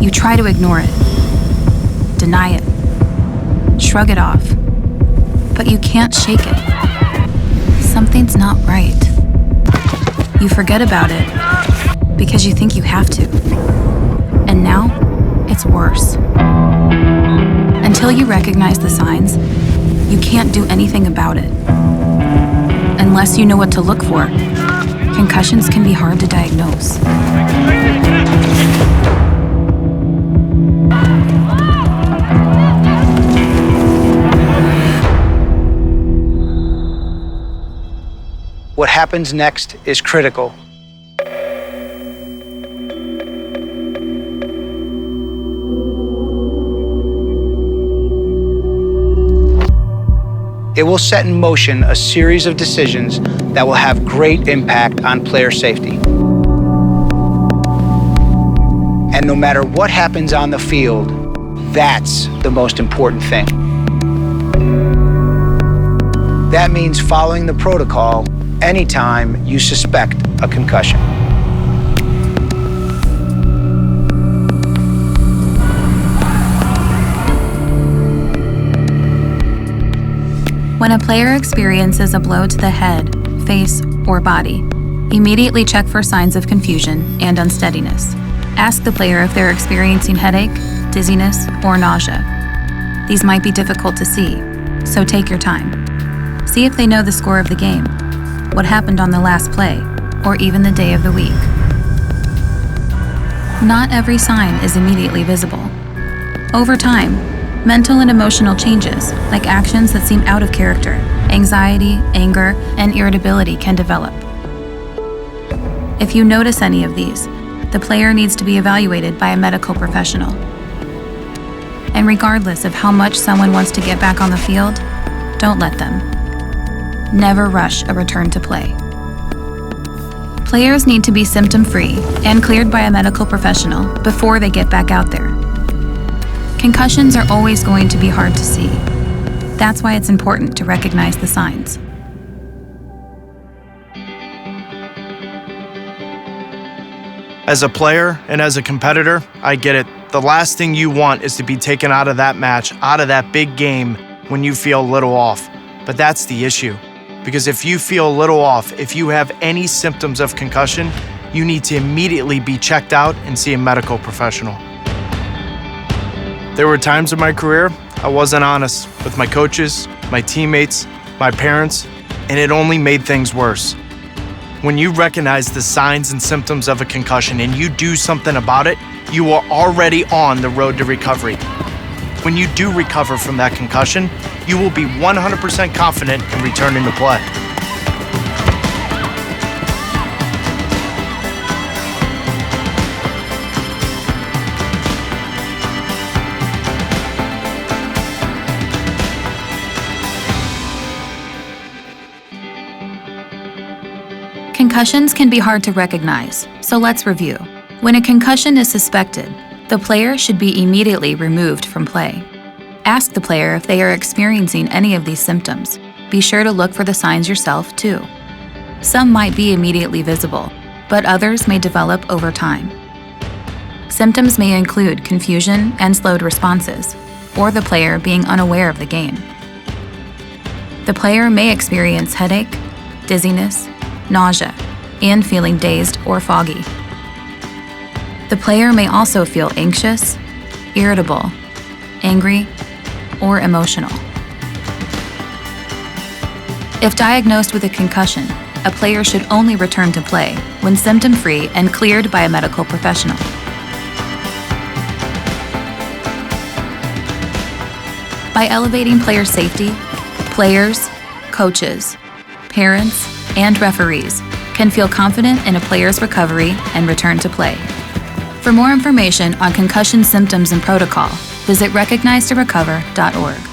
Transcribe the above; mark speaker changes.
Speaker 1: You try to ignore it, deny it, shrug it off, but you can't shake it. Something's not right. You forget about it because you think you have to. And now, it's worse. Until you recognize the signs, you can't do anything about it. Unless you know what to look for, concussions can be hard to diagnose.
Speaker 2: What happens next is critical. It will set in motion a series of decisions that will have great impact on player safety. And no matter what happens on the field, that's the most important thing. That means following the protocol anytime you suspect a concussion.
Speaker 1: When a player experiences a blow to the head, face, or body, immediately check for signs of confusion and unsteadiness. Ask the player if they're experiencing headache, dizziness, or nausea. These might be difficult to see, so take your time. See if they know the score of the game, what happened on the last play, or even the day of the week. Not every sign is immediately visible. Over time, mental and emotional changes, like actions that seem out of character, anxiety, anger, and irritability can develop. If you notice any of these, the player needs to be evaluated by a medical professional. And regardless of how much someone wants to get back on the field, don't let them. Never rush a return to play. Players need to be symptom-free and cleared by a medical professional before they get back out there. Concussions are always going to be hard to see. That's why it's important to recognize the signs.
Speaker 3: As a player and as a competitor, I get it. The last thing you want is to be taken out of that match, out of that big game, when you feel a little off. But that's the issue. Because if you feel a little off, if you have any symptoms of concussion, you need to immediately be checked out and see a medical professional. There were times in my career I wasn't honest with my coaches, my teammates, my parents, and it only made things worse. When you recognize the signs and symptoms of a concussion and you do something about it, you are already on the road to recovery. When you do recover from that concussion, you will be 100% confident in returning to play.
Speaker 1: Concussions can be hard to recognize, so let's review. When a concussion is suspected, the player should be immediately removed from play. Ask the player if they are experiencing any of these symptoms. Be sure to look for the signs yourself, too. Some might be immediately visible, but others may develop over time. Symptoms may include confusion and slowed responses, or the player being unaware of the game. The player may experience headache, dizziness, nausea, and feeling dazed or foggy. The player may also feel anxious, irritable, angry, or emotional. If diagnosed with a concussion, a player should only return to play when symptom-free and cleared by a medical professional. By elevating player safety, players, coaches, parents, and referees can feel confident in a player's recovery and return to play. For more information on concussion symptoms and protocol, visit recognizetorecover.org.